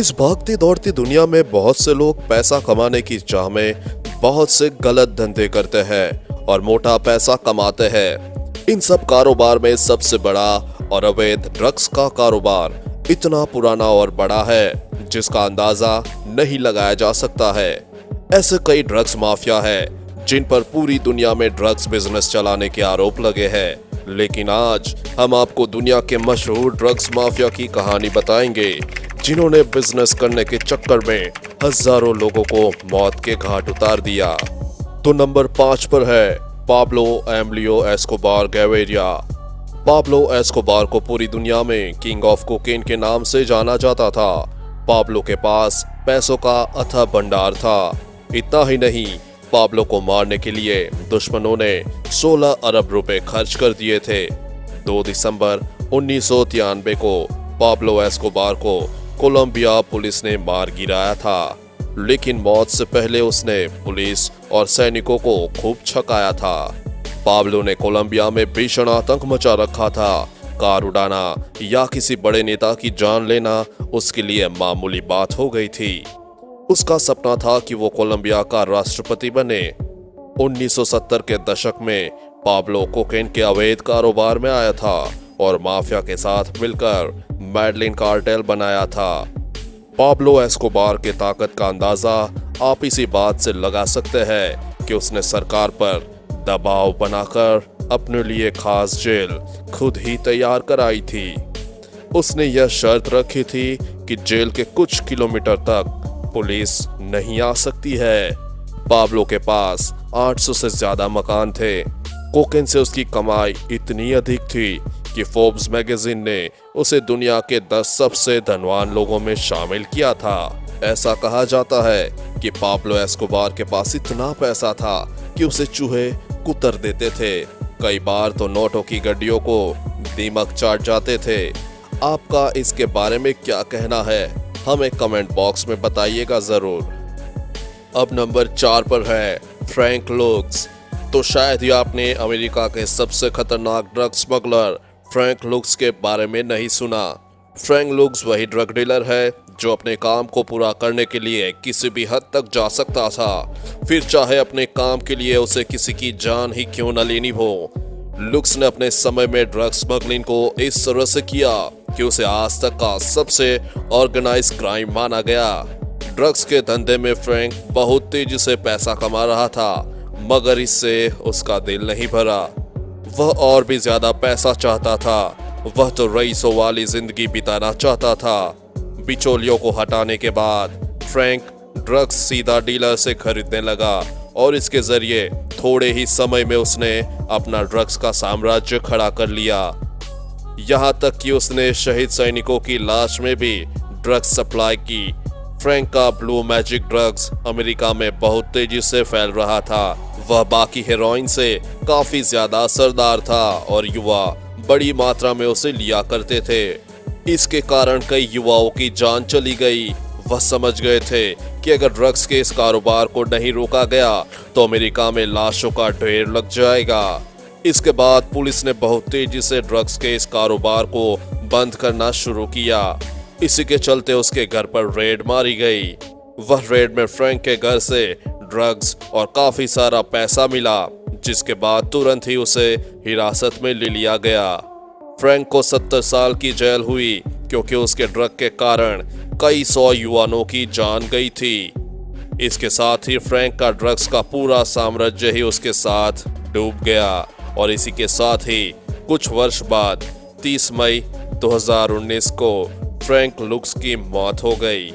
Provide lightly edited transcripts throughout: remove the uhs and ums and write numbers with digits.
इस भागती दौड़ती दुनिया में बहुत से लोग पैसा कमाने की चाह में बहुत से गलत धंधे करते हैं और मोटा पैसा कमाते हैं। इन सब कारोबार में सबसे बड़ा और अवैध ड्रग्स का कारोबार इतना पुराना और बड़ा है जिसका अंदाजा नहीं लगाया जा सकता है। ऐसे कई ड्रग्स माफिया है जिन पर पूरी दुनिया में ड्रग्स बिजनेस चलाने के आरोप लगे हैं, लेकिन आज हम आपको दुनिया के मशहूर ड्रग्स माफिया की कहानी बताएंगे जिन्होंने बिजनेस करने के चक्कर में हजारों लोगों को मौत के घाट उतार दिया। तो नंबर 5 पर है पाब्लो एमलियो एस्कोबार गैविरिया। पाब्लो एस्कोबार को पूरी दुनिया में किंग ऑफ कोकेन के नाम से जाना जाता था। पाब्लो के पास पैसों का अथाह भंडार था। इतना ही नहीं, पाब्लो को मारने के लिए दुश्मनों ने 16 अरब रुपए खर्च कर दिए थे। 2 दिसंबर 1993 को पाब्लो एस्कोबार को कोलंबिया पुलिस ने मार गिराया था, लेकिन मौत से पहले उसने पुलिस और सैनिकों को खूब छकाया था। पाब्लो ने कोलंबिया में भीषण आतंक मचा रखा था। कार उड़ाना या किसी बड़े नेता की जान लेना उसके लिए मामूली बात हो गई थी। उसका सपना था कि वो कोलंबिया का राष्ट्रपति बने। 1970 के दशक में पाब्लो कोकेन के अवैध कारोबार में आया था और माफिया के साथ मिलकर मेडलिन कार्टेल बनाया था। पाब्लो एस्कोबार के ताकत का अंदाजा आप इसी बात से लगा सकते हैं कि उसने सरकार पर दबाव बनाकर अपने लिए खास जेल खुद ही तैयार कराई थी। उसने यह शर्त रखी थी कि जेल के कुछ किलोमीटर तक पुलिस नहीं आ सकती है। पाब्लो के पास 800 से ज्यादा मकान थे। कोकेन से उसकी कमाई इतनी अधिक थी कि फोर्ब्स मैगजीन ने उसे दुनिया के 10 सबसे धनवान लोगों में शामिल किया था। ऐसा कहा जाता है कि पाब्लो एस्कोबार के पास इतना पैसा था कि उसे चूहे कुतर देते थे। कई बार तो नोटों की गड्डियों को दीमक चाट जाते थे। आपका इसके बारे में क्या कहना है, हमें कमेंट बॉक्स में बताइएगा जरूर। अब नंबर 4 पर है फ्रैंक लुक्स। तो शायद ही आपने अमेरिका के सबसे खतरनाक ड्रग स्मगलर फ्रैंक लुक्स के बारे में नहीं सुना। फ्रैंक लुक्स वही ड्रग डीलर है जो अपने काम को पूरा करने के लिए किसी भी हद तक जा सकता था, फिर चाहे अपने काम के लिए उसे किसी की जान ही क्यों न लेनी हो। लुक्स ने अपने समय में ड्रग स्मगलिंग को इस तरह से किया कि उसे आज तक का सबसे ऑर्गेनाइज क्राइम माना गया। ड्रग्स के धंधे में फ्रैंक बहुत तेजी से पैसा कमा रहा था, मगर इससे उसका दिल नहीं भरा। वह और भी ज्यादा पैसा चाहता था। वह तो रईसों वाली जिंदगी बिताना चाहता था। बिचौलियों को हटाने के बाद फ्रैंक ड्रग्स सीधा डीलर से खरीदने लगा और इसके जरिए थोड़े ही समय में उसने अपना ड्रग्स का साम्राज्य खड़ा कर लिया। यहाँ तक कि उसने शहीद सैनिकों की लाश में भी ड्रग्स सप्लाई की। फ्रैंक का ब्लू मैजिक ड्रग्स अमेरिका में बहुत तेजी से फैल रहा था। वह बाकी हेरोइन से काफी ज्यादा असरदार था और युवा बड़ी मात्रा में उसे लिया करते थे। इसके कारण कई युवाओं की जान चली गई। वह समझ गए थे कि अगर ड्रग्स के इस कारोबार को नहीं रोका गया तो अमेरिका में लाशों का ढेर लग जाएगा। इसके बाद पुलिस ने बहुत तेजी से ड्रग्स के इस कारोबार को बंद करना शुरू किया। इसी के चलते उसके घर पर रेड मारी गई। वह रेड में फ्रैंक के घर से ड्रग्स और काफी सारा पैसा मिला, जिसके बाद तुरंत ही उसे हिरासत में ले लिया गया। फ्रैंक को 70 साल की जेल हुई क्योंकि उसके ड्रग के कारण कई 100 युवानों की जान गई थी। इसके साथ ही फ्रैंक का ड्रग्स का पूरा साम्राज्य ही उसके साथ डूब गया और इसी के साथ ही कुछ वर्ष बाद 30 मई 2019 को फ्रैंक लुक्स की मौत हो गई।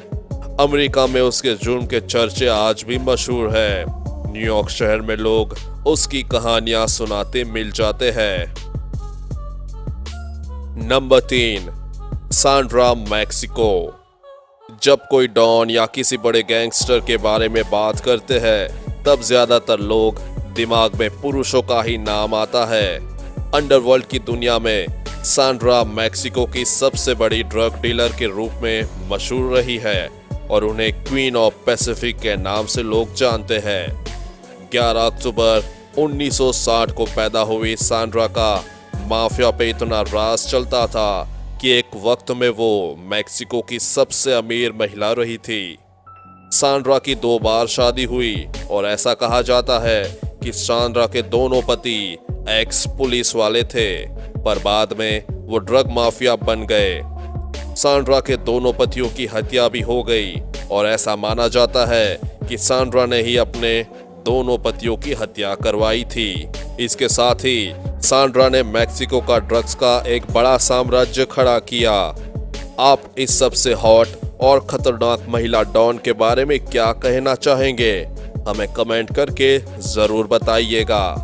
अमेरिका में उसके जुर्म के चर्चे आज भी मशहूर है। न्यूयॉर्क शहर में लोग उसकी कहानियां सुनाते मिल जाते हैं। Number 3, Sandra Mexico. जब कोई डॉन या किसी बड़े गैंगस्टर के बारे में बात करते हैं तब ज्यादातर लोग दिमाग में पुरुषों का ही नाम आता है। अंडरवर्ल्ड की दुनिया में सैंड्रा मैक्सिको की सबसे बड़ी ड्रग डीलर के रूप में मशहूर रही है और उन्हें क्वीन ऑफ पैसिफिक के नाम से लोग जानते हैं। 11 अक्टूबर 1960 को पैदा हुई सैंड्रा का माफिया पे इतना राज चलता था कि एक वक्त में वो मैक्सिको की सबसे अमीर महिला रही थी। सांड्रा की 2 बार शादी हुई और ऐसा कहा जाता है कि सांड्रा के दोनों पति एक्स पुलिस वाले थे, पर बाद में वो ड्रग माफिया बन गए। सांड्रा के दोनों पतियों की हत्या भी हो गई और ऐसा माना जाता है कि सांड्रा ने ही अपने दोनों पतियों की हत्या करवाई थी। इसके साथ ही सांड्रा ने मैक्सिको का ड्रग्स का एक बड़ा साम्राज्य खड़ा किया। आप इस सबसे हॉट और खतरनाक महिला डॉन के बारे में क्या कहना चाहेंगे? हमें कमेंट करके जरूर बताइएगा।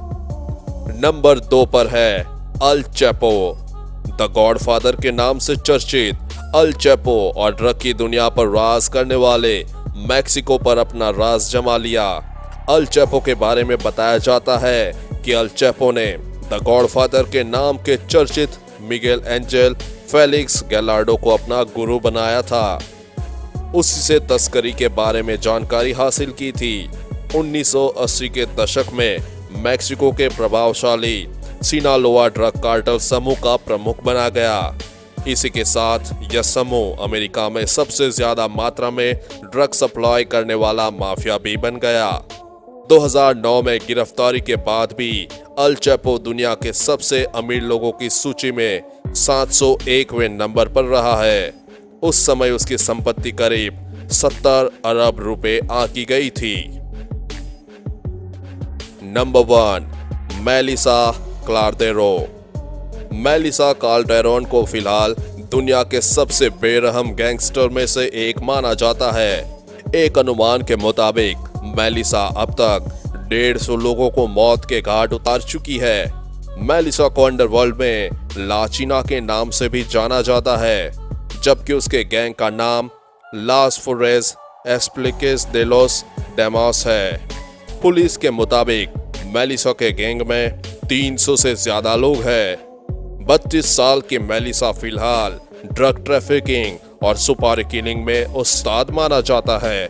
नंबर 2 पर है अल चैपो। द गॉडफादर के नाम से चर्चित अल चैपो और ड्रग की दुनिया पर राज करने वाले मैक्सिको पर अपना राज जमा लिया। अल चैपो के बारे में बताया जाता है कि अल चैपो ने द गॉडफादर के नाम के चर्चित मिगेल एंजेल फेलिक्स गैलार्डो को अपना गुरु बनाया था। उसी से तस्करी के बारे में जानकारी हासिल की थी। 1980 के दशक में मैक्सिको के प्रभावशाली सिनालोआ ड्रग कार्टेल समूह का प्रमुख बना गया। इसी के साथ यह समूह अमेरिका में सबसे ज्यादा मात्रा में ड्रग सप्लाई करने वाला माफिया भी बन गया। 2009 में गिरफ्तारी के बाद भी अल चैपो दुनिया के सबसे अमीर लोगों की सूची में 701वें नंबर पर रहा है। उस समय उसकी संपत्ति करीब 70 अरब रुपए आंकी गई थी। Number 1, Melissa Calderon. Melissa Calderon को फिलहाल दुनिया के सबसे बेरहम गैंगस्टर में से एक माना जाता है। एक अनुमान के मुताबिक मेलिसा अब तक 150 लोगों को मौत के घाट उतार चुकी है। मेलिसा को अंडरवर्ल्ड में लाचिना के नाम से भी जाना जाता है, जबकि उसके गैंग का नाम लास फुरेज एस्प्लिकेस दे लोस डेमास है। पुलिस के मुताबिक मेलिसा के गैंग में 300 से ज्यादा लोग हैं। 32 साल की मेलिसा फिलहाल ड्रग ट्रैफिकिंग और सुपारी किलिंग में उस्ताद माना जाता है।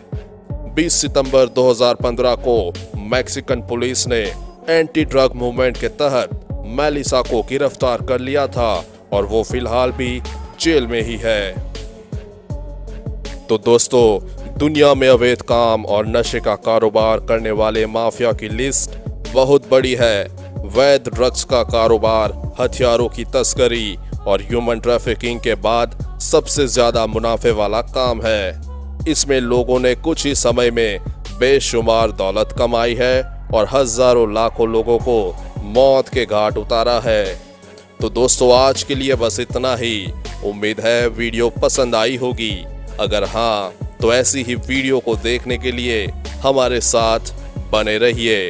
20 सितंबर 2015 को मैक्सिकन पुलिस ने एंटी ड्रग मूवमेंट के तहत मेलिसा को गिरफ्तार कर लिया था और वो फिलहाल भी जेल में ही है। तो दोस्तों, दुनिया में अवैध काम और नशे का कारोबार करने वाले माफिया की लिस्ट बहुत बड़ी है। वैध ड्रग्स का कारोबार, हथियारों की तस्करी और ह्यूमन ट्रैफिकिंग के बाद सबसे ज्यादा मुनाफे वाला काम है। इसमें लोगों ने कुछ ही समय में बेशुमार दौलत कमाई है और हजारों लाखों लोगों को मौत के घाट उतारा है। तो दोस्तों, आज के लिए बस इतना ही। उम्मीद है वीडियो पसंद आई होगी। अगर हाँ, तो ऐसी ही वीडियो को देखने के लिए हमारे साथ बने रहिए।